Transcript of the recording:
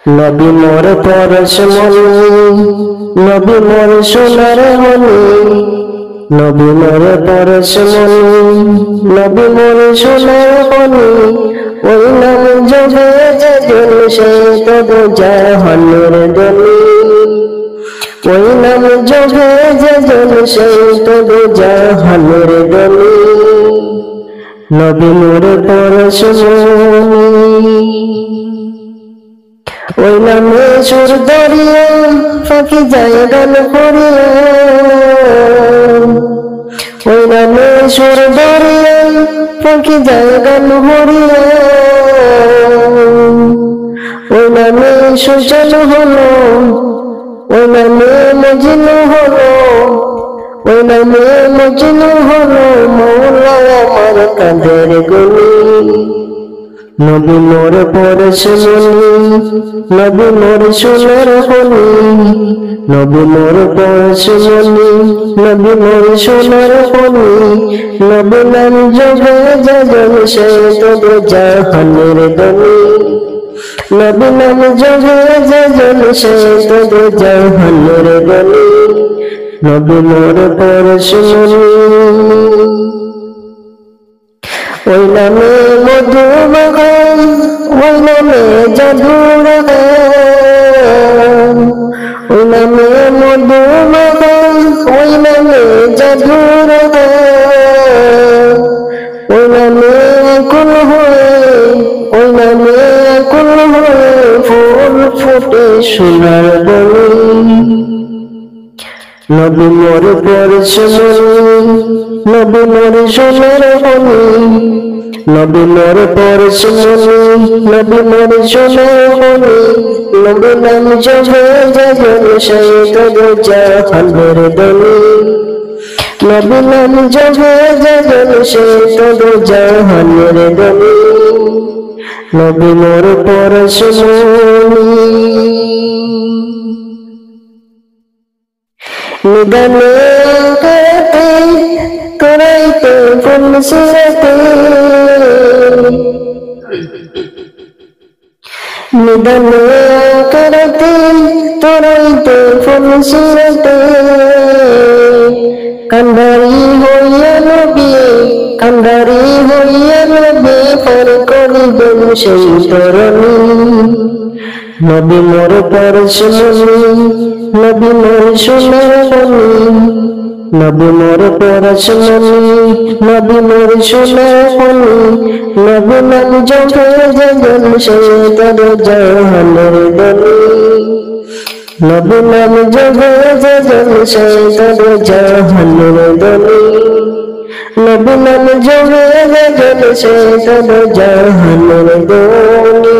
নবী মোর পরশমণি, নবী মোর সোনার মণি, নবী মোর পরশমণি, নবী মোর সোনার মণি। ওই নাম জপে যেজন সে তবু জাহানের ধনী, ওই নাম জপে যেজন সে তবু জাহানের ধনী। নবী মোর পরশমণি, ওই নামে সুর দরিয়া ফাঁকি যায় গান করিয়া, ওই নামে সুর দরিয়া ফাঁকি যায় গান করিয়া। ওই নামে সুজন হলো, ওই নামে মজনু হলো, ওই নামে মজনু হলো মৌলা আমার কাদের গনি। নবী মোর পরশমণি, নবী মোর সোনার মণি, নবী মোর পরশমণি, নবী মোর সোনার মণি। নবী নাম জপে যেজন সে তবু জাহানের ধনী, নবী নাম জপে যেজন সে তবু জাহানের ধনী। নবী মোর পরশমণি, ওই নামে মধু বাগান, ওই নামে জাদু বাগান, ওই নামে মধু বাগান, ওই নামে জাদু বাগান। ওই নামে আকুল হয়ে, ওই নামে আকুল হয়ে ফুল ফুটে সোনার বনে। নবী মোর পরশমণি, নবী মোর সোনার মণি, নবী মোর পরশমণি, নবী মোর সোনার মণি। নবী নাম জপে যেজন সে তবু জাহানের ধনী, নবী নাম জপে যেজন সে তবু জাহানের ধনী। নবী মোর পরশমণি, নিদানে আকাতে করাইতে ফুল সিরাতে, নিদানে আকাতে করাইতে ফুল সিরাতে। কান্ডারি হইয়া নবী, কান্ডারি হইয়া নবী পার করিবেন সেই তরণী। নবী মোর পরশমণি, নবী মোর সোনার মণি, নবী মোর পরশমণি, নবী মোর সোনার মণি। নবী নাম জপে যেজন সে তবু জাহানের ধনী, নবী নাম জপে যেজন সে তবু জাহানের ধনী। নবী নাম জপে যেজন সে তবু জাহানের ধনী।